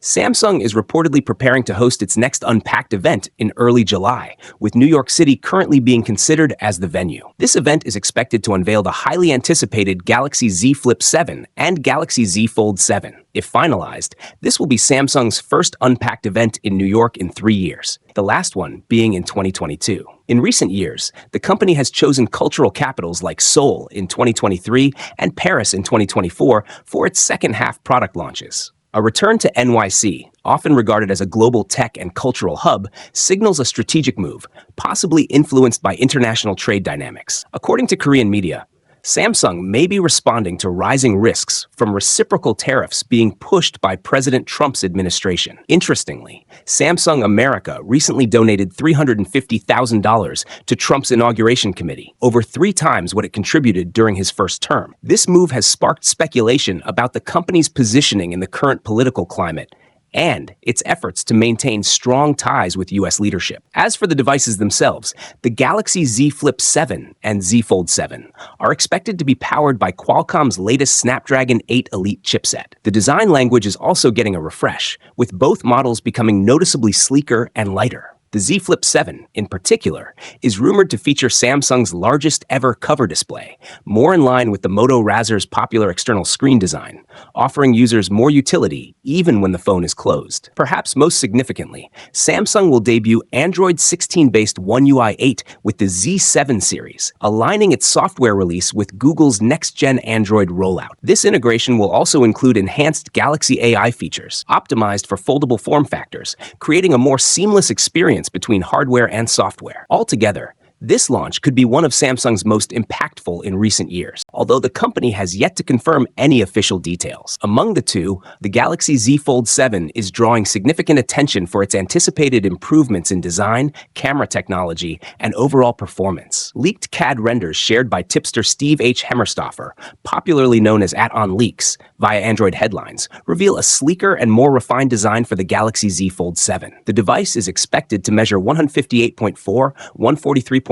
Samsung is reportedly preparing to host its next Unpacked event in early July, with New York City currently being considered as the venue. This event is expected to unveil the highly anticipated Galaxy Z Flip 7 and Galaxy Z Fold 7. If finalized, this will be Samsung's first Unpacked event in New York in 3 years, the last one being in 2022. In recent years, the company has chosen cultural capitals like Seoul in 2023 and Paris in 2024 for its second-half product launches. A return to NYC, often regarded as a global tech and cultural hub, signals a strategic move, possibly influenced by international trade dynamics. According to Korean media, Samsung may be responding to rising risks from reciprocal tariffs being pushed by President Trump's administration. Interestingly, Samsung America recently donated $350,000 to Trump's inauguration committee, over 3 times what it contributed during his first term. This move has sparked speculation about the company's positioning in the current political climate and its efforts to maintain strong ties with U.S. leadership. As for the devices themselves, the Galaxy Z Flip 7 and Z Fold 7 are expected to be powered by Qualcomm's latest Snapdragon 8 Elite chipset. The design language is also getting a refresh, with both models becoming noticeably sleeker and lighter. The Z Flip 7, in particular, is rumored to feature Samsung's largest ever cover display, more in line with the Moto Razr's popular external screen design, offering users more utility even when the phone is closed. Perhaps most significantly, Samsung will debut Android 16-based One UI 8 with the Z7 series, aligning its software release with Google's next-gen Android rollout. This integration will also include enhanced Galaxy AI features, optimized for foldable form factors, creating a more seamless experience between hardware and software. Altogether, this launch could be one of Samsung's most impactful in recent years, although the company has yet to confirm any official details. Among the two, the Galaxy Z Fold 7 is drawing significant attention for its anticipated improvements in design, camera technology, and overall performance. Leaked CAD renders shared by tipster Steve H. Hemmerstoffer, popularly known as @OnLeaks, via Android headlines, reveal a sleeker and more refined design for the Galaxy Z Fold 7. The device is expected to measure 158.4, 143.1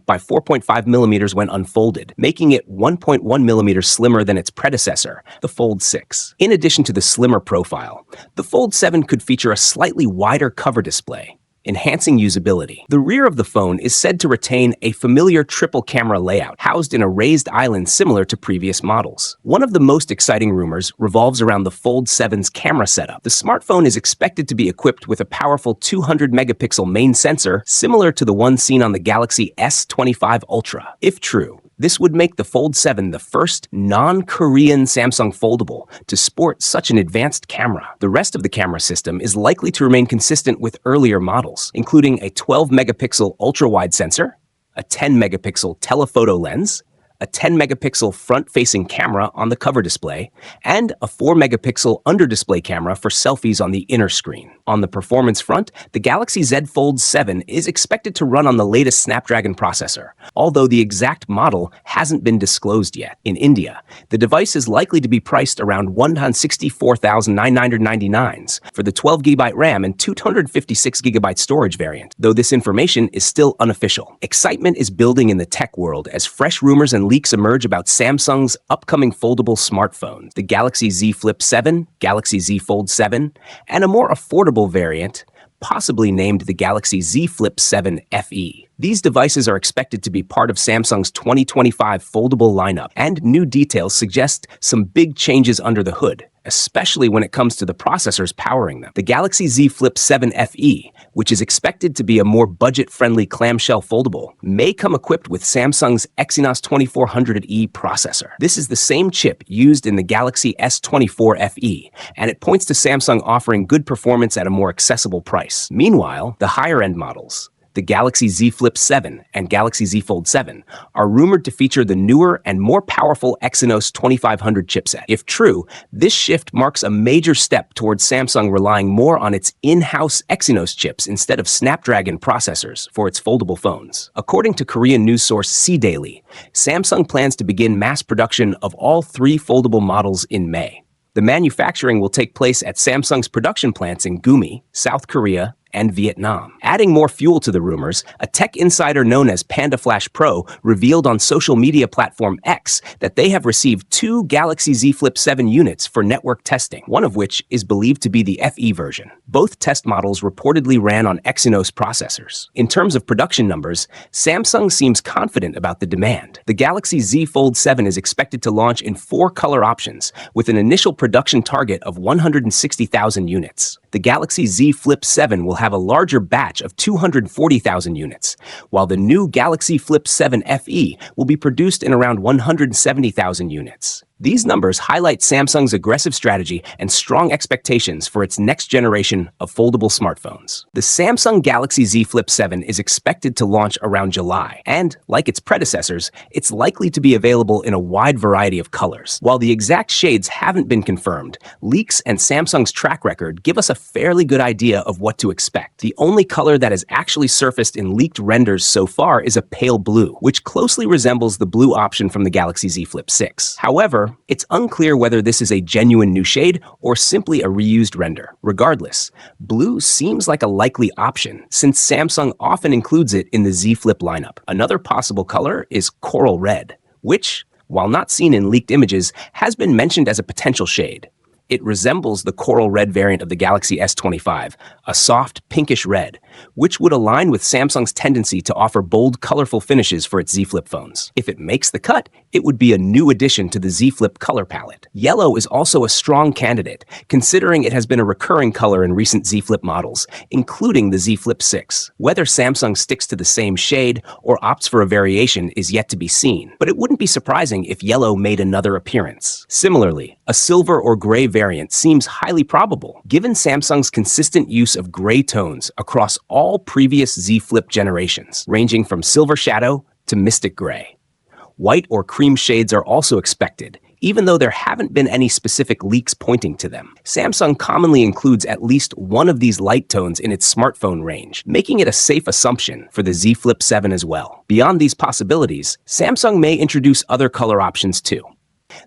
by 4.5 millimeters when unfolded, making it 1.1 millimeters slimmer than its predecessor, the Fold 6. In addition to the slimmer profile, the Fold 7 could feature a slightly wider cover display, enhancing usability. The rear of the phone is said to retain a familiar triple camera layout, housed in a raised island similar to previous models. One of the most exciting rumors revolves around the Fold 7's camera setup. The smartphone is expected to be equipped with a powerful 200-megapixel main sensor, similar to the one seen on the Galaxy S25 Ultra. If true, this would make the Fold 7 the first non-Korean Samsung foldable to sport such an advanced camera. The rest of the camera system is likely to remain consistent with earlier models, including a 12-megapixel ultra-wide sensor, a 10-megapixel telephoto lens, a 10-megapixel front-facing camera on the cover display, and a 4-megapixel under-display camera for selfies on the inner screen. On the performance front, the Galaxy Z Fold 7 is expected to run on the latest Snapdragon processor, although the exact model hasn't been disclosed yet. In India, the device is likely to be priced around 164,999 for the 12GB RAM and 256GB storage variant, though this information is still unofficial. Excitement is building in the tech world as fresh rumors and leaks emerge about Samsung's upcoming foldable smartphones, the Galaxy Z Flip 7, Galaxy Z Fold 7, and a more affordable variant, possibly named the Galaxy Z Flip 7 FE. These devices are expected to be part of Samsung's 2025 foldable lineup, and new details suggest some big changes under the hood, especially when it comes to the processors powering them. The Galaxy Z Flip 7 FE, which is expected to be a more budget-friendly clamshell foldable, may come equipped with Samsung's Exynos 2400E processor. This is the same chip used in the Galaxy S24 FE, and it points to Samsung offering good performance at a more accessible price. Meanwhile, the higher-end models, the Galaxy Z Flip 7 and Galaxy Z Fold 7, are rumored to feature the newer and more powerful Exynos 2500 chipset. If true, this shift marks a major step towards Samsung relying more on its in-house Exynos chips instead of Snapdragon processors for its foldable phones. According to Korean news source C-Daily, Samsung plans to begin mass production of all 3 foldable models in May. The manufacturing will take place at Samsung's production plants in Gumi, South Korea, and Vietnam. Adding more fuel to the rumors, a tech insider known as Panda Flash Pro revealed on social media platform X that they have received 2 Galaxy Z Flip 7 units for network testing, one of which is believed to be the FE version. Both test models reportedly ran on Exynos processors. In terms of production numbers, Samsung seems confident about the demand. The Galaxy Z Fold 7 is expected to launch in 4 color options, with an initial production target of 160,000 units. The Galaxy Z Flip 7 will have a larger batch of 240,000 units, while the new Galaxy Flip 7 FE will be produced in around 170,000 units. These numbers highlight Samsung's aggressive strategy and strong expectations for its next generation of foldable smartphones. The Samsung Galaxy Z Flip 7 is expected to launch around July, and, like its predecessors, it's likely to be available in a wide variety of colors. While the exact shades haven't been confirmed, leaks and Samsung's track record give us a fairly good idea of what to expect. The only color that has actually surfaced in leaked renders so far is a pale blue, which closely resembles the blue option from the Galaxy Z Flip 6. However, it's unclear whether this is a genuine new shade or simply a reused render. Regardless, blue seems like a likely option since Samsung often includes it in the Z Flip lineup. Another possible color is coral red, which, while not seen in leaked images, has been mentioned as a potential shade. It resembles the coral red variant of the Galaxy S25, a soft pinkish red, which would align with Samsung's tendency to offer bold, colorful finishes for its Z Flip phones. If it makes the cut, it would be a new addition to the Z Flip color palette. Yellow is also a strong candidate, considering it has been a recurring color in recent Z Flip models, including the Z Flip 6. Whether Samsung sticks to the same shade or opts for a variation is yet to be seen, but it wouldn't be surprising if yellow made another appearance. Similarly, a silver or gray variant seems highly probable, given Samsung's consistent use of gray tones across all previous Z Flip generations, ranging from silver shadow to mystic gray. White or cream shades are also expected, even though there haven't been any specific leaks pointing to them. Samsung commonly includes at least one of these light tones in its smartphone range, making it a safe assumption for the Z Flip 7 as well. Beyond these possibilities, Samsung may introduce other color options too.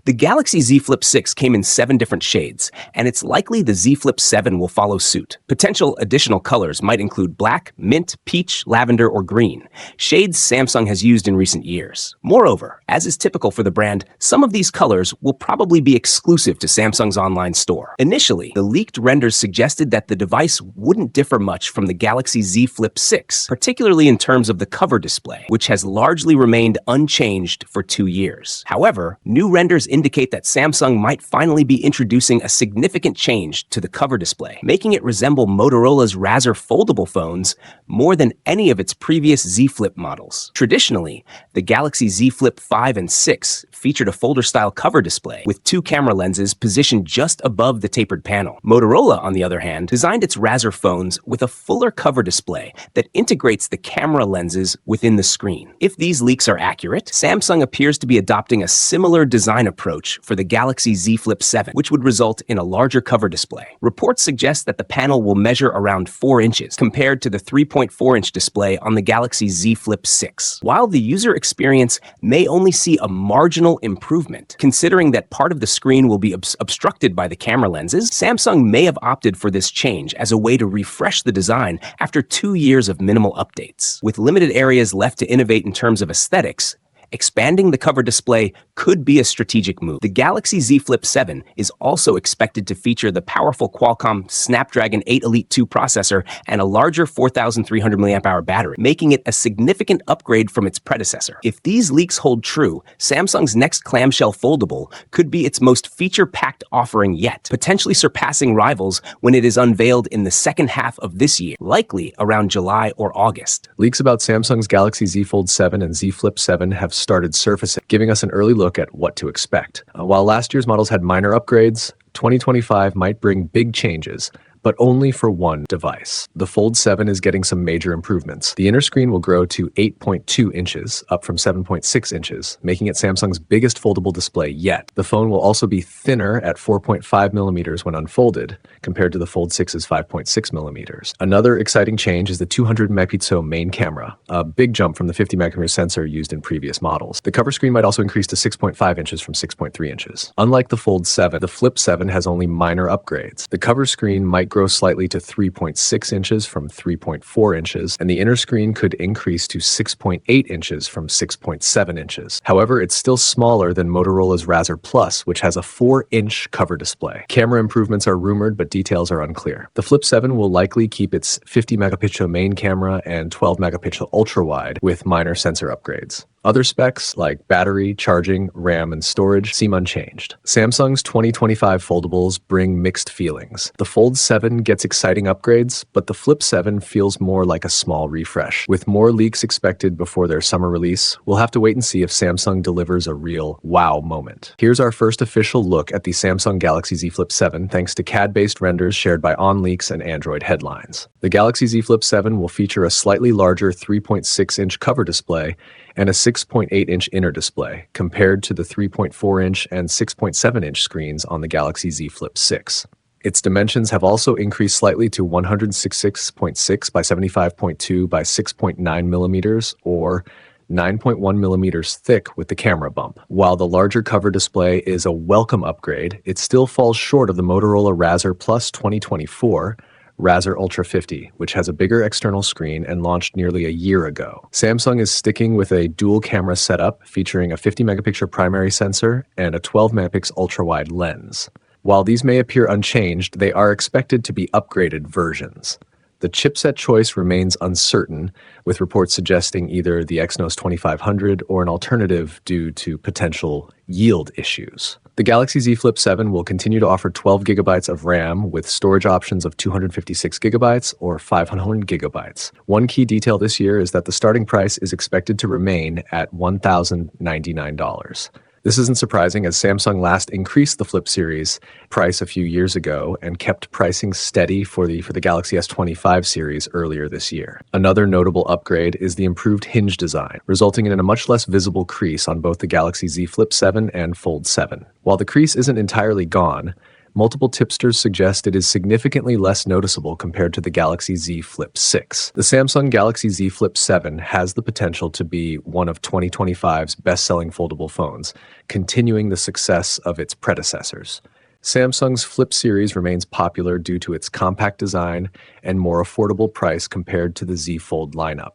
The Galaxy Z Flip 6 came in 7 different shades, and it's likely the Z Flip 7 will follow suit. Potential additional colors might include black, mint, peach, lavender, or green, shades Samsung has used in recent years. Moreover, as is typical for the brand, some of these colors will probably be exclusive to Samsung's online store. Initially, the leaked renders suggested that the device wouldn't differ much from the Galaxy Z Flip 6, particularly in terms of the cover display, which has largely remained unchanged for 2 years. However, new renders indicate that Samsung might finally be introducing a significant change to the cover display, making it resemble Motorola's Razr foldable phones more than any of its previous Z Flip models. Traditionally, the Galaxy Z Flip 5 and 6 featured a folder-style cover display with 2 camera lenses positioned just above the tapered panel. Motorola, on the other hand, designed its Razr phones with a fuller cover display that integrates the camera lenses within the screen. If these leaks are accurate, Samsung appears to be adopting a similar design approach for the Galaxy Z Flip 7, which would result in a larger cover display. Reports suggest that the panel will measure around 4 inches, compared to the 3.4-inch display on the Galaxy Z Flip 6. While the user experience may only see a marginal improvement, considering that part of the screen will be obstructed by the camera lenses, Samsung may have opted for this change as a way to refresh the design after 2 years of minimal updates. With limited areas left to innovate in terms of aesthetics, expanding the cover display could be a strategic move. The Galaxy Z Flip 7 is also expected to feature the powerful Qualcomm Snapdragon 8 Elite 2 processor and a larger 4,300 mAh battery, making it a significant upgrade from its predecessor. If these leaks hold true, Samsung's next clamshell foldable could be its most feature-packed offering yet, potentially surpassing rivals when it is unveiled in the second half of this year, likely around July or August. Leaks about Samsung's Galaxy Z Fold 7 and Z Flip 7 have started surfacing, giving us an early look at what to expect. While last year's models had minor upgrades, 2025 might bring big changes, but only for one device. The Fold 7 is getting some major improvements. The inner screen will grow to 8.2 inches, up from 7.6 inches, making it Samsung's biggest foldable display yet. The phone will also be thinner at 4.5 millimeters when unfolded, compared to the Fold 6's 5.6 millimeters. Another exciting change is the 200 megapixel main camera, a big jump from the 50 megapixel sensor used in previous models. The cover screen might also increase to 6.5 inches from 6.3 inches. Unlike the Fold 7, the Flip 7 has only minor upgrades. The cover screen might grow slightly to 3.6 inches from 3.4 inches, and the inner screen could increase to 6.8 inches from 6.7 inches. However, it's still smaller than Motorola's Razr Plus, which has a 4-inch cover display. Camera improvements are rumored, but details are unclear. The Flip 7 will likely keep its 50-megapixel main camera and 12-megapixel ultra-wide with minor sensor upgrades. Other specs like battery, charging, RAM, and storage seem unchanged. Samsung's 2025 foldables bring mixed feelings. The Fold 7 gets exciting upgrades, but the Flip 7 feels more like a small refresh. With more leaks expected before their summer release, we'll have to wait and see if Samsung delivers a real wow moment. Here's our first official look at the Samsung Galaxy Z Flip 7 thanks to CAD-based renders shared by OnLeaks and Android Headlines. The Galaxy Z Flip 7 will feature a slightly larger 3.6-inch cover display and a 6.8-inch inner display, compared to the 3.4-inch and 6.7-inch screens on the Galaxy Z Flip 6. Its dimensions have also increased slightly to 166.6 by 75.2 by 6.9 millimeters, or 9.1 millimeters thick with the camera bump. While the larger cover display is a welcome upgrade, it still falls short of the Motorola Razr Plus 2024, Razr Ultra 50, which has a bigger external screen and launched nearly a year ago. Samsung is sticking with a dual camera setup featuring a 50-megapixel primary sensor and a 12-megapixel ultra-wide lens. While these may appear unchanged, they are expected to be upgraded versions. The chipset choice remains uncertain, with reports suggesting either the Exynos 2500 or an alternative due to potential yield issues. The Galaxy Z Flip 7 will continue to offer 12 gigabytes of RAM with storage options of 256 gigabytes or 500 gigabytes. One key detail this year is that the starting price is expected to remain at $1,099. This isn't surprising, as Samsung last increased the Flip series price a few years ago and kept pricing steady for the Galaxy S25 series earlier this year. Another notable upgrade is the improved hinge design, resulting in a much less visible crease on both the Galaxy Z Flip 7 and Fold 7. While the crease isn't entirely gone, multiple tipsters suggest it is significantly less noticeable compared to the Galaxy Z Flip 6. The Samsung Galaxy Z Flip 7 has the potential to be one of 2025's best-selling foldable phones, continuing the success of its predecessors. Samsung's Flip series remains popular due to its compact design and more affordable price compared to the Z Fold lineup.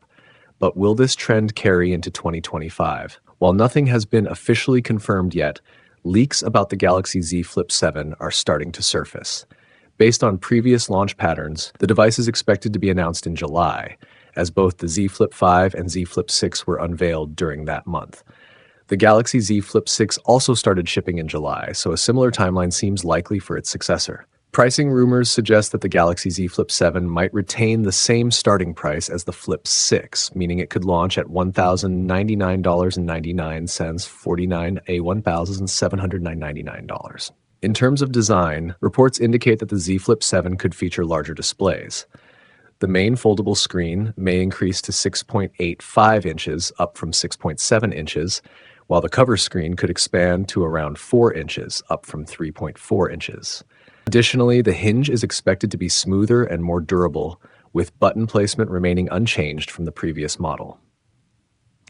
But will this trend carry into 2025? While nothing has been officially confirmed yet, leaks about the Galaxy Z Flip 7 are starting to surface. Based on previous launch patterns, the device is expected to be announced in July, as both the Z Flip 5 and Z Flip 6 were unveiled during that month. The Galaxy Z Flip 6 also started shipping in July, so a similar timeline seems likely for its successor. Pricing rumors suggest that the Galaxy Z Flip 7 might retain the same starting price as the Flip 6, meaning it could launch at $1,099.99, 49 a $1,799. In terms of design, reports indicate that the Z Flip 7 could feature larger displays. The main foldable screen may increase to 6.85 inches, up from 6.7 inches, while the cover screen could expand to around 4 inches, up from 3.4 inches. Additionally, the hinge is expected to be smoother and more durable, with button placement remaining unchanged from the previous model.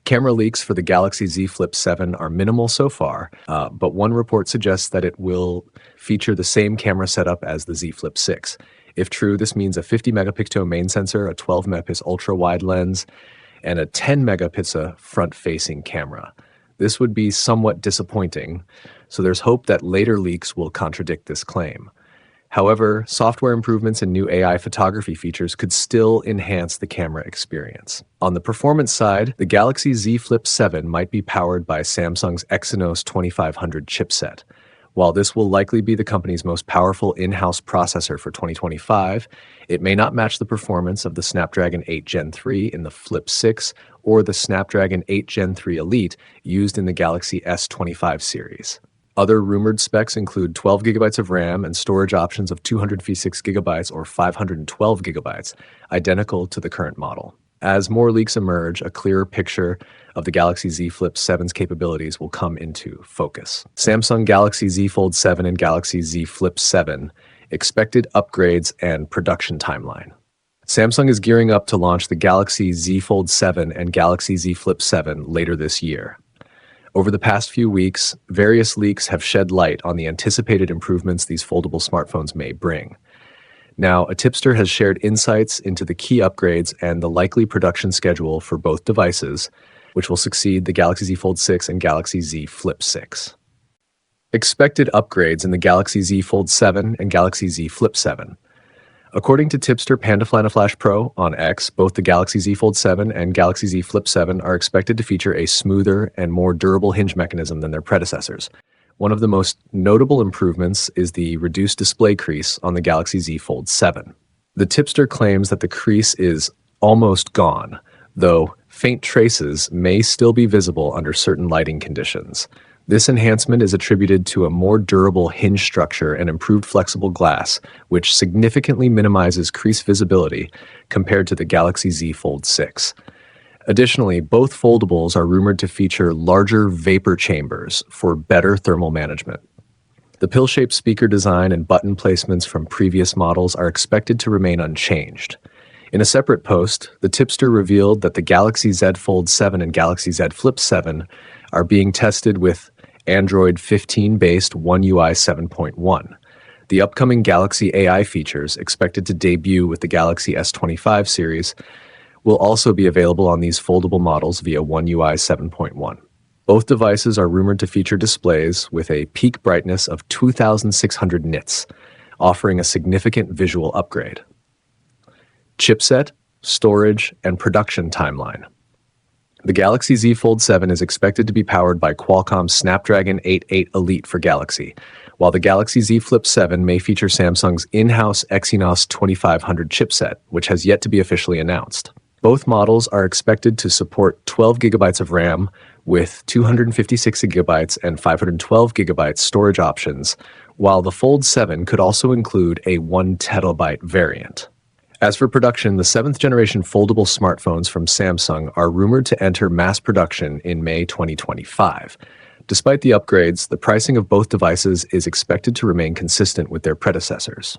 Camera leaks for the Galaxy Z Flip 7 are minimal so far, but one report suggests that it will feature the same camera setup as the Z Flip 6. If true, this means a 50-megapixel main sensor, a 12-megapixel ultra-wide lens, and a 10-megapixel front-facing camera. This would be somewhat disappointing, so there's hope that later leaks will contradict this claim. However, software improvements and new AI photography features could still enhance the camera experience. On the performance side, the Galaxy Z Flip 7 might be powered by Samsung's Exynos 2500 chipset. While this will likely be the company's most powerful in-house processor for 2025, it may not match the performance of the Snapdragon 8 Gen 3 in the Flip 6 or the Snapdragon 8 Gen 3 Elite used in the Galaxy S25 series. Other rumored specs include 12 gigabytes of RAM and storage options of 256 gigabytes or 512 gigabytes, identical to the current model. As more leaks emerge, a clearer picture of the Galaxy Z Flip 7's capabilities will come into focus. Samsung Galaxy Z Fold 7 and Galaxy Z Flip 7, expected upgrades and production timeline. Samsung is gearing up to launch the Galaxy Z Fold 7 and Galaxy Z Flip 7 later this year. Over the past few weeks, various leaks have shed light on the anticipated improvements these foldable smartphones may bring. Now, a tipster has shared insights into the key upgrades and the likely production schedule for both devices, which will succeed the Galaxy Z Fold 6 and Galaxy Z Flip 6. Expected upgrades in the Galaxy Z Fold 7 and Galaxy Z Flip 7. According to tipster PandaFlanaflash Pro on X, both the Galaxy Z Fold 7 and Galaxy Z Flip 7 are expected to feature a smoother and more durable hinge mechanism than their predecessors. One of the most notable improvements is the reduced display crease on the Galaxy Z Fold 7. The tipster claims that the crease is almost gone, though faint traces may still be visible under certain lighting conditions. This enhancement is attributed to a more durable hinge structure and improved flexible glass, which significantly minimizes crease visibility compared to the Galaxy Z Fold 6. Additionally, both foldables are rumored to feature larger vapor chambers for better thermal management. The pill-shaped speaker design and button placements from previous models are expected to remain unchanged. In a separate post, the tipster revealed that the Galaxy Z Fold 7 and Galaxy Z Flip 7 are being tested with Android 15-based One UI 7.1. The upcoming Galaxy AI features, expected to debut with the Galaxy S25 series, will also be available on these foldable models via One UI 7.1. Both devices are rumored to feature displays with a peak brightness of 2,600 nits, offering a significant visual upgrade. Chipset, storage, and production timeline. The Galaxy Z Fold 7 is expected to be powered by Qualcomm's Snapdragon 88 Elite for Galaxy, while the Galaxy Z Flip 7 may feature Samsung's in-house Exynos 2500 chipset, which has yet to be officially announced. Both models are expected to support 12 GB of RAM with 256 GB and 512 GB storage options, while the Fold 7 could also include a 1 TB variant. As for production, the 7th generation foldable smartphones from Samsung are rumored to enter mass production in May 2025. Despite the upgrades, the pricing of both devices is expected to remain consistent with their predecessors.